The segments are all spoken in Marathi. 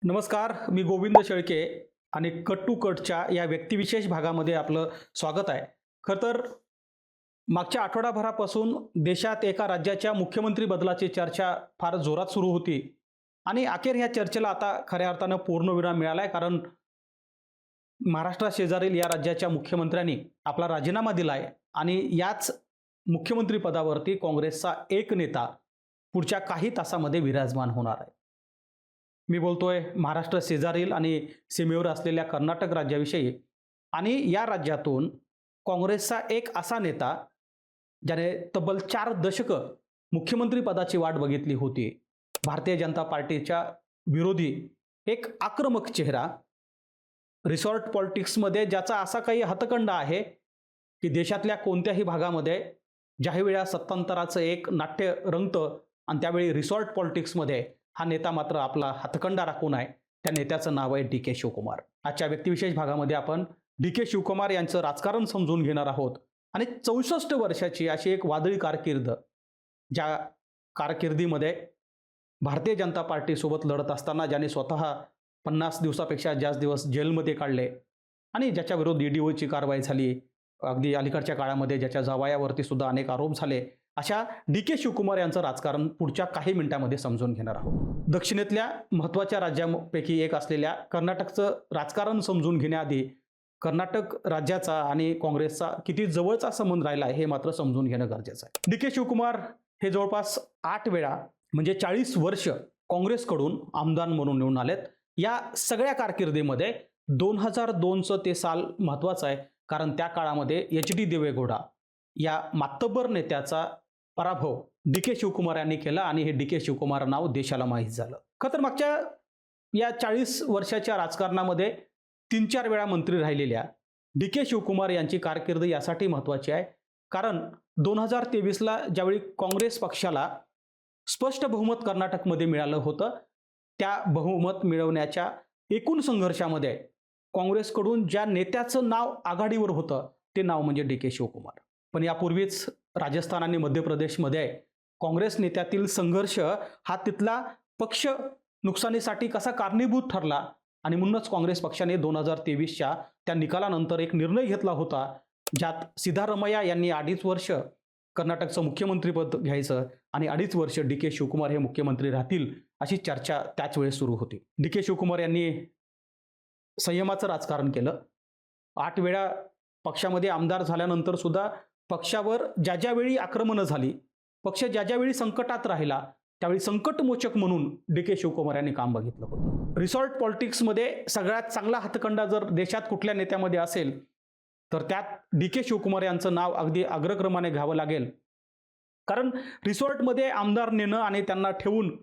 नमस्कार, मी गोविंद शेळके आणि कट टू कटच्या या व्यक्तिविशेष भागामध्ये आपलं स्वागत आहे. खरं तर मागच्या आठवडाभरापासून देशात एका राज्याच्या मुख्यमंत्री बदलाची चर्चा फार जोरात सुरू होती आणि अखेर ह्या चर्चेला आता खऱ्या अर्थानं पूर्णविराम मिळाला आहे. कारण महाराष्ट्राशेजारील या राज्याच्या मुख्यमंत्र्यांनी आपला राजीनामा दिला आहे आणि याच मुख्यमंत्री पदावरती काँग्रेसचा एक नेता पुढच्या काही तासामध्ये विराजमान होणार आहे. मी बोलतोय महाराष्ट्र शेजारील आणि सीमेवर असलेल्या कर्नाटक राज्याविषयी. आणि या राज्यातून काँग्रेसचा एक असा नेता ज्याने तब्बल 4 दशकं मुख्यमंत्री पदाची वाट बघितली होती. भारतीय जनता पार्टीच्या विरोधी एक आक्रमक चेहरा, रिसॉर्ट पॉलिटिक्समध्ये ज्याचा असा काही हातखंडा आहे की देशातल्या कोणत्याही भागामध्ये ज्याही वेळा सत्तांतराचं एक नाट्य रंगतं आणि त्यावेळी रिसॉर्ट पॉलिटिक्समध्ये हा नेता मात्र आपला हातखंडा राखून आहे. त्या नेत्याचं नाव आहे डी के शिवकुमार. आजच्या व्यक्तिविशेष भागामध्ये आपण डी के शिवकुमार यांचं राजकारण समजून घेणार आहोत. आणि 64 वर्षाची अशी एक वादळी कारकीर्द, ज्या कारकिर्दीमध्ये भारतीय जनता पार्टीसोबत लढत असताना ज्याने स्वतः 50 दिवसापेक्षा जास्त दिवस जेलमध्ये काढले आणि ज्याच्या विरोधात ईडीओची कारवाई झाली, अगदी अलीकडच्या काळामध्ये ज्याच्या जावयावरती सुद्धा अनेक आरोप झाले, अशा डी के शिवकुमार यांचं राजकारण पुढच्या काही मिनिटांमध्ये समजून घेणार आहोत. दक्षिणेतल्या महत्त्वाच्या राज्यांपैकी एक असलेल्या कर्नाटकचं राजकारण समजून घेण्याआधी कर्नाटक राज्याचा आणि काँग्रेसचा किती जवळचा संबंध राहिला हे मात्र समजून घेणं गरजेचं आहे. डी के शिवकुमार हे जवळपास 8 वेळा म्हणजे 40 वर्ष काँग्रेसकडून आमदार म्हणून निवडून आलेत. या सगळ्या कारकिर्दीमध्ये 2002चं ते साल महत्त्वाचं आहे, कारण त्या काळामध्ये एच डी देवेगौडा या मातब्बर नेत्याचा पराभव डी के शिवकुमार यांनी केला आणि हे डी के शिवकुमार नाव देशाला माहीत झालं. खरं तर मागच्या या 40 वर्षाच्या राजकारणामध्ये 3-4 वेळा मंत्री राहिलेल्या डी के शिवकुमार यांची कारकीर्द यासाठी महत्त्वाची आहे, कारण 2023ला ज्यावेळी काँग्रेस पक्षाला स्पष्ट बहुमत कर्नाटकमध्ये मिळालं होतं, त्या बहुमत मिळवण्याच्या एकूण संघर्षामध्ये काँग्रेसकडून ज्या नेत्याचं नाव आघाडीवर होतं ते नाव म्हणजे डी के शिवकुमार. पण यापूर्वीच राजस्थान आणि मध्य प्रदेशमध्ये काँग्रेस नेत्यातील संघर्ष हा तिथला पक्ष नुकसानीसाठी कसा कारणीभूत ठरला आणि म्हणूनच काँग्रेस पक्षाने 2023च्या त्या निकालानंतर एक निर्णय घेतला होता, ज्यात सिद्धारमैया यांनी 2.5 वर्ष कर्नाटकचं मुख्यमंत्रीपद घ्यायचं आणि 2.5 वर्ष डी के शिवकुमार हे मुख्यमंत्री राहतील अशी चर्चा त्याच वेळेस सुरू होती. डी के शिवकुमार यांनी संयमाचं राजकारण केलं. 8 वेळा पक्षामध्ये आमदार झाल्यानंतर सुद्धा पक्षावर ज्या ज्यावेळी आक्रमणं झाली, पक्ष ज्या ज्यावेळी संकटात राहिला, त्यावेळी संकटमोचक म्हणून डी के शिवकुमार यांनी काम बघितलं होतं. रिसॉर्ट पॉलिटिक्समध्ये सगळ्यात चांगला हातखंडा जर देशात कुठल्या नेत्यामध्ये असेल तर त्यात डी के शिवकुमार यांचं नाव अगदी अग्रक्रमाने घ्यावं लागेल. कारण रिसॉर्टमध्ये आमदार नेणं आणि त्यांना ठेवून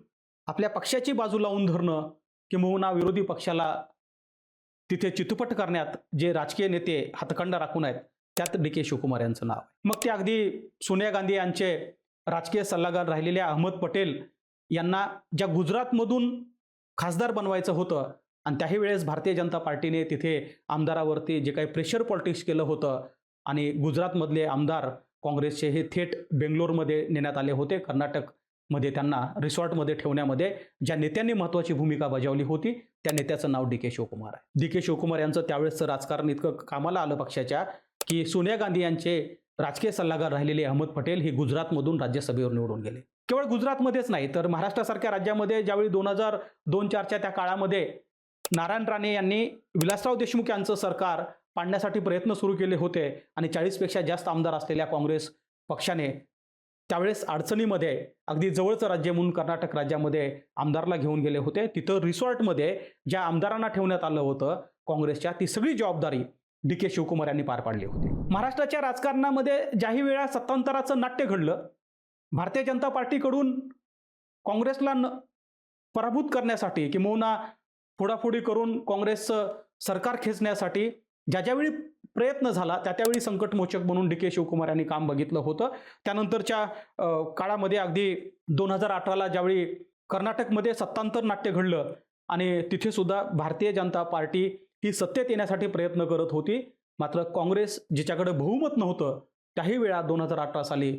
आपल्या पक्षाची बाजू लावून धरणं किंवा विरोधी पक्षाला तिथे चितपट करण्यात जे राजकीय नेते हातखंडा राखून आहेत त्यात डी के शिवकुमार यांचं नाव. मग ते अगदी सोनिया गांधी यांचे राजकीय सल्लागार राहिलेल्या अहमद पटेल यांना ज्या गुजरातमधून खासदार बनवायचं होतं आणि त्याही वेळेस भारतीय जनता पार्टीने तिथे आमदारावरती जे काही प्रेशर पॉलिटिक्स केलं होतं आणि गुजरातमधले आमदार काँग्रेसचे हे थेट बेंगलोरमध्ये नेण्यात आले होते. कर्नाटकमध्ये त्यांना रिसॉर्टमध्ये ठेवण्यामध्ये ज्या नेत्यांनी महत्त्वाची भूमिका बजावली होती त्या नेत्याचं नाव डी के शिवकुमार आहे. डी के शिवकुमार यांचं त्यावेळेसचं राजकारण इतकं कामाला आलं पक्षाच्या की सोनिया गांधी यांचे राजकीय सल्लागार राहिलेले अहमद पटेल हे गुजरातमधून राज्यसभेवर निवडून गेले. केवळ गुजरातमध्येच नाही तर महाराष्ट्रासारख्या राज्यामध्ये ज्यावेळी 2002-4च्या त्या काळामध्ये नारायण राणे यांनी विलासराव देशमुख यांचं सरकार पाडण्यासाठी प्रयत्न सुरू केले होते आणि 40पेक्षा जास्त आमदार असलेल्या काँग्रेस पक्षाने त्यावेळेस अडचणीमध्ये अगदी जवळचं राज्य म्हणून कर्नाटक राज्यामध्ये आमदारला घेऊन गेले होते. तिथं रिसॉर्टमध्ये ज्या आमदारांना ठेवण्यात आलं होतं काँग्रेसच्या, ती सगळी जबाबदारी डी के शिवकुमार यांनी पार पाडली होती. महाराष्ट्राच्या राजकारणामध्ये ज्याही वेळा सत्तांतराचं नाट्य घडलं, भारतीय जनता पार्टीकडून काँग्रेसला पराभूत करण्यासाठी किंवा फोडाफोडी करून काँग्रेसचं सरकार खेचण्यासाठी ज्या ज्यावेळी प्रयत्न झाला त्या त्यावेळी संकटमोचक म्हणून डी के शिवकुमार यांनी काम बघितलं होतं. त्यानंतरच्या काळामध्ये अगदी 2018ला ज्यावेळी कर्नाटकमध्ये सत्तांतर नाट्य घडलं आणि तिथे सुद्धा भारतीय जनता पार्टी ही सत्तेत येण्यासाठी प्रयत्न करत होती, मात्र काँग्रेस जिच्याकडे बहुमत नव्हतं त्याही वेळा 2018 साली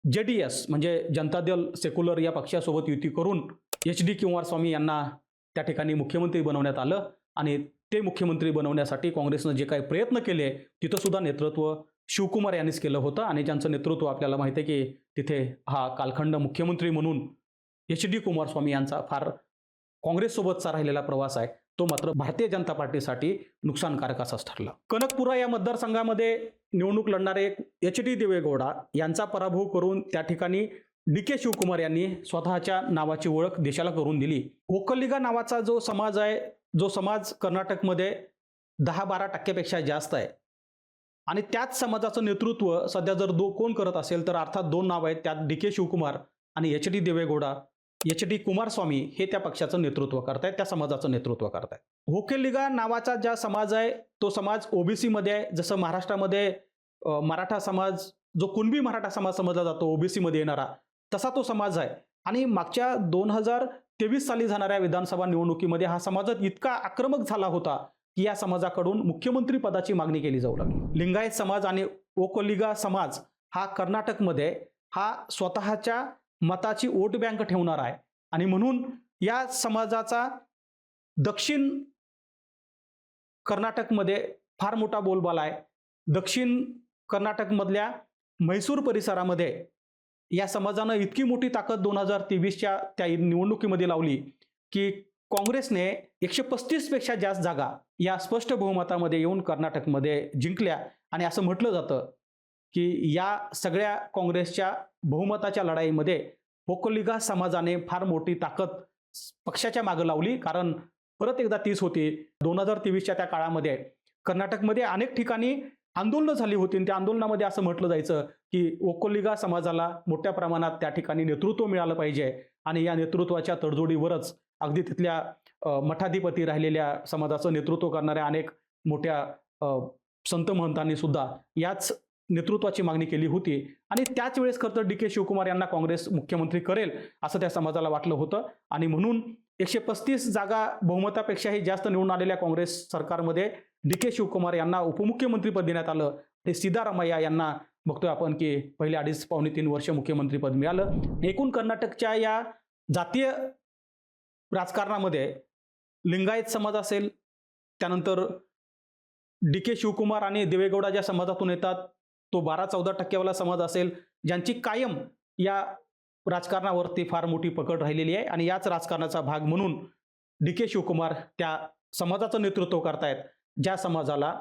JDS म्हणजे जनता दल सेक्युलर या पक्षासोबत युती करून एच डी कुमारस्वामी यांना त्या ठिकाणी मुख्यमंत्री बनवण्यात आलं आणि ते मुख्यमंत्री बनवण्यासाठी काँग्रेसनं जे काही प्रयत्न केले तिथं सुद्धा नेतृत्व शिवकुमार यांनीच केलं होतं आणि ज्यांचं नेतृत्व आपल्याला माहिती आहे की तिथे हा कालखंड मुख्यमंत्री म्हणून एच.डी. कुमारस्वामी यांचा फार काँग्रेससोबतचा राहिलेला प्रवास आहे तो मात्र भारतीय जनता पार्टीसाठी नुकसानकारक असाच ठरला. कनकपुरा या मतदारसंघामध्ये निवडणूक लढणारे एच.डी. देवेगौडा यांचा पराभव करून त्या ठिकाणी डी.के. शिवकुमार यांनी स्वतःच्या नावाची ओळख देशाला करून दिली. ओकलिगा नावाचा जो समाज आहे, जो समाज कर्नाटकमध्ये 10-12% जास्त आहे आणि त्याच समाजाचं नेतृत्व सध्या जर कोण करत असेल तर अर्थात दोन नाव आहेत, त्यात डी.के. शिवकुमार आणि एच.डी. देवेगौडा. एच.डी. कुमारस्वामी हे त्या पक्षाचं नेतृत्व करतायत, त्या समाजाचं नेतृत्व करतायत. होकेलिगा नावाचा ज्या समाज आहे तो समाज ओबीसीमध्ये आहे. जसं महाराष्ट्रामध्ये मराठा समाज जो कुणबी मराठा समाज समजला जातो ओबीसीमध्ये येणारा, तसा तो समाज आहे. आणि मागच्या 2023 साली जाणाऱ्या विधानसभा निवडणुकीमध्ये हा समाज इतका आक्रमक झाला होता की या समाजाकडून मुख्यमंत्री पदाची मागणी केली जाऊ लागली. लिंगायत समाज आणि ओकोलिगा समाज हा कर्नाटकमध्ये हा स्वतःच्या मताची वोट बँक ठेवणार आहे आणि म्हणून या समाजाचा दक्षिण कर्नाटकमध्ये फार मोठा बोलबाला आहे. दक्षिण कर्नाटकमधल्या म्हैसूर परिसरामध्ये या समाजानं इतकी मोठी ताकद 2023च्या त्या निवडणुकीमध्ये लावली की काँग्रेसने 135 पेक्षा जास्त जागा या स्पष्ट बहुमतामध्ये येऊन कर्नाटकमध्ये जिंकल्या. आणि असं म्हटलं जातं की या सगळ्या काँग्रेसच्या बहुमताच्या लढाईमध्ये ओकोलिगा समाजाने फार मोठी ताकद पक्षाच्या मागे लावली. कारण परत एकदा तीच होती 2023च्या त्या काळामध्ये कर्नाटकमध्ये अनेक ठिकाणी आंदोलनं झाली होती आणि त्या आंदोलनामध्ये असं म्हटलं जायचं की ओकोलिगा समाजाला मोठ्या प्रमाणात त्या ठिकाणी नेतृत्व मिळालं पाहिजे आणि या नेतृत्वाच्या तडजोडीवरच अगदी तिथल्या मठाधिपती राहिलेल्या समाजाचं नेतृत्व करणाऱ्या अनेक मोठ्या संत महंतांनी सुद्धा याच नेतृत्वाची मागणी केली होती. आणि त्याच वेळेस खरं तर डी.के. शिवकुमार यांना काँग्रेस मुख्यमंत्री करेल असं त्या समाजाला वाटलं होतं आणि म्हणून 135 जागा बहुमतापेक्षाही जास्त निवडून आलेल्या काँग्रेस सरकारमध्ये डी.के. शिवकुमार यांना उपमुख्यमंत्रीपद देण्यात आलं. ते सिद्धारामय्या यांना बघतोय आपण की पहिले 2.5-3 वर्ष मुख्यमंत्रीपद मिळालं. एकूण कर्नाटकच्या या जातीय राजकारणामध्ये लिंगायत समाज असेल, त्यानंतर डी.के. शिवकुमार आणि देवेगौडा ज्या समाजातून येतात तो 12-14% समाज असेल, ज्यांची कायम या राजकारणावरती फार मोठी पकड राहिलेली आहे आणि याच राजकारणाचा भाग म्हणून डी.के. शिवकुमार त्या समाजाचं नेतृत्व करतायत ज्या समाजाला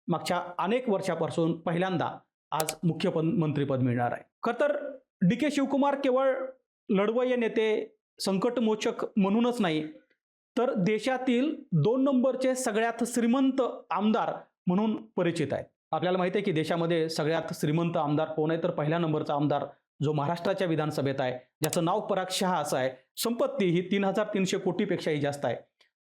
मागच्या अनेक वर्षापासून पहिल्यांदा आज मुख्यमंत्रीपद मिळणार आहे. खरं तर डी.के. शिवकुमार केवळ लढवय्ये नेते, संकटमोचक म्हणूनच नाही तर देशातील 2 नंबरचे सगळ्यात श्रीमंत आमदार म्हणून परिचित आहेत. आपल्याला माहिती आहे की देशामध्ये सगळ्यात श्रीमंत आमदार कोण आहे तर पहिल्या नंबरचा आमदार जो महाराष्ट्राच्या विधानसभेत आहे ज्याचं नाव पराग शहा असं आहे. संपत्ती ही 3,300 कोटीपेक्षाही जास्त आहे.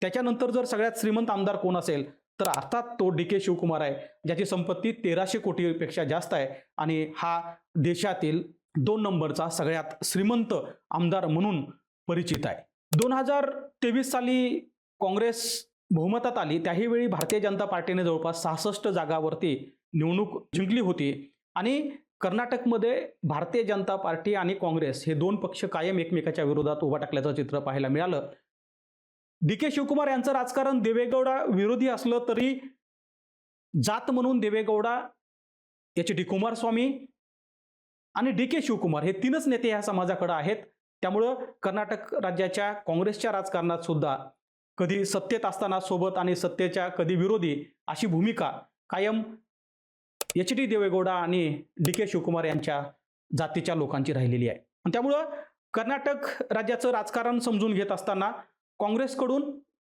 त्याच्यानंतर जर सगळ्यात श्रीमंत आमदार कोण असेल तर अर्थात तो डी.के. शिवकुमार आहे ज्याची संपत्ती 1,300 कोटीपेक्षा जास्त आहे आणि हा देशातील 2 नंबरचा सगळ्यात श्रीमंत आमदार म्हणून परिचित आहे. 2023 साली काँग्रेस बहुमतात आली त्याही वेळी भारतीय जनता पार्टीने जवळपास 66 जागावरती निवडणूक जिंकली होती आणि कर्नाटकमध्ये भारतीय जनता पार्टी आणि काँग्रेस हे 2 पक्ष कायम एकमेकाच्या विरोधात उभा टाकल्याचं चित्र पाहायला मिळालं. डी.के. शिवकुमार यांचं राजकारण देवेगौडा विरोधी असलं तरी जात म्हणून देवेगौडा, एच.डी. कुमारस्वामी आणि डी.के. शिवकुमार हे 3च नेते ह्या समाजाकडे आहेत. त्यामुळं कर्नाटक राज्याच्या काँग्रेसच्या राजकारणात सुद्धा कधी सत्तेत असताना सोबत आणि सत्तेच्या कधी विरोधी अशी भूमिका कायम एच.डी. देवेगौडा आणि डी.के. शिवकुमार यांच्या जातीच्या लोकांची राहिलेली आहे. आणि त्यामुळं कर्नाटक राज्याचं राजकारण समजून घेत असताना काँग्रेसकडून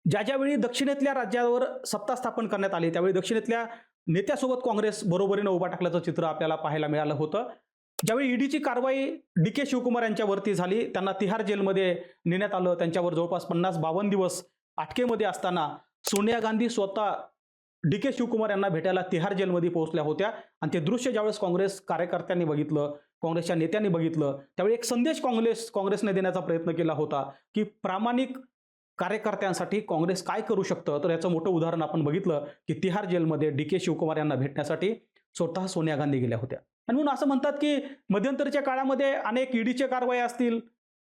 ज्यावेळी दक्षिणेतल्या राज्यावर सत्ता स्थापन करण्यात आली त्यावेळी दक्षिणेतल्या नेत्यासोबत काँग्रेस बरोबरीनं उभा टाकल्याचं चित्र आपल्याला पाहायला मिळालं होतं. ज्यावेळी ईडीची कारवाई डी.के. शिवकुमार यांच्यावरती झाली, त्यांना तिहार जेलमध्ये नेण्यात आलं. त्यांच्यावर जवळपास 50-52 दिवस अटकेमध्ये असताना सोनिया गांधी स्वतः डी.के. शिवकुमार यांना भेटायला तिहार जेलमध्ये पोहोचल्या होत्या आणि ते दृश्य ज्यावेळेस काँग्रेस कार्यकर्त्यांनी बघितलं, काँग्रेसच्या नेत्यांनी बघितलं त्यावेळी एक संदेश काँग्रेसने देण्याचा प्रयत्न केला होता की प्रामाणिक कार्यकर्त्यांसाठी काँग्रेस काय करू शकतं. तर याचं मोठं उदाहरण आपण बघितलं की तिहार जेलमध्ये डी.के. शिवकुमार यांना भेटण्यासाठी स्वतः सोनिया गांधी गेल्या होत्या. आणि म्हणून असं म्हणतात की मध्यंतरीच्या काळामध्ये अनेक ईडीच्या कारवाया असतील,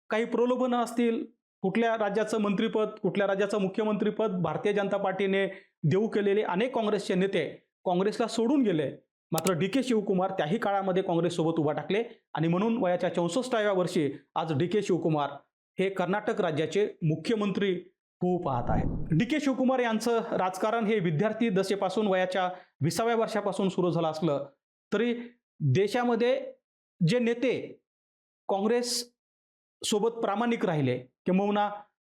काही प्रलोभनं असतील, कुठल्या राज्याचं मंत्रिपद, कुठल्या राज्याचं मुख्यमंत्रीपद भारतीय जनता पार्टीने देऊ केलेले अनेक काँग्रेसचे नेते काँग्रेसला सोडून गेले. मात्र डी.के. शिवकुमार त्याही काळामध्ये काँग्रेससोबत उभा टाकले आणि म्हणून वयाच्या 64व्या वर्षी आज डी.के. शिवकुमार हे कर्नाटक राज्याचे मुख्यमंत्री होऊ पाहत आहेत. डी.के. शिवकुमार यांचं राजकारण हे विद्यार्थी दशेपासून वयाच्या 20व्या वर्षापासून सुरू झालं असलं तरी देशामध्ये जे नेते काँग्रेस सोबत प्रामाणिक राहिले किंबहुना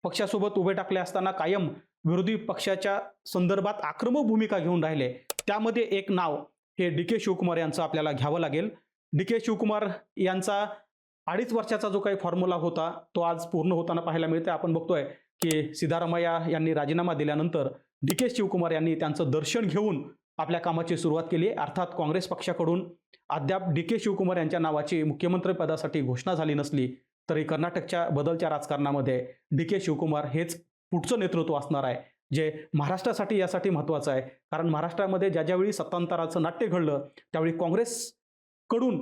पक्षासोबत उभे टाकले असताना कायम विरोधी पक्षाच्या संदर्भात आक्रमक भूमिका घेऊन राहिले, त्यामध्ये एक नाव हे डी.के. शिवकुमार यांचं आपल्याला घ्यावं लागेल. डी.के. शिवकुमार यांचा 2.5 वर्षाचा जो काही फॉर्म्युला होता तो आज पूर्ण होताना पाहायला मिळते. आपण बघतोय की सिद्धरामय्या यांनी राजीनामा दिल्यानंतर डी.के. शिवकुमार यांनी त्यांचं दर्शन घेऊन आपल्या कामाची सुरुवात केली. अर्थात काँग्रेस पक्षाकडून अद्याप डी.के. शिवकुमार यांच्या नावाची मुख्यमंत्रीपदासाठी घोषणा झाली नसली तरी कर्नाटकच्या बदलच्या राजकारणामध्ये डी.के. शिवकुमार हेच पुढचं नेतृत्व असणार आहे, जे महाराष्ट्रासाठी यासाठी महत्त्वाचं आहे. कारण महाराष्ट्रामध्ये ज्यावेळी सत्तांतराचं नाट्य घडलं त्यावेळी काँग्रेसकडून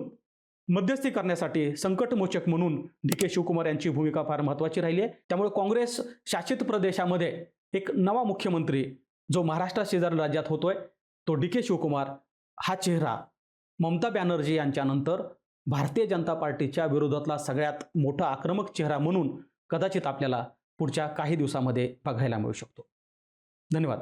मध्यस्थी करण्यासाठी संकटमोचक म्हणून डी.के. शिवकुमार यांची भूमिका फार महत्त्वाची राहिली आहे. त्यामुळे काँग्रेस शासित प्रदेशामध्ये एक नवा मुख्यमंत्री जो महाराष्ट्र शेजारील राज्यात होतोय तो डी.के. शिवकुमार हा चेहरा ममता बॅनर्जी यांच्यानंतर भारतीय जनता पार्टीच्या विरोधातला सगळ्यात मोठा आक्रमक चेहरा म्हणून कदाचित आपल्याला पुढच्या काही दिवसामध्ये बघायला मिळू शकतो. धन्यवाद.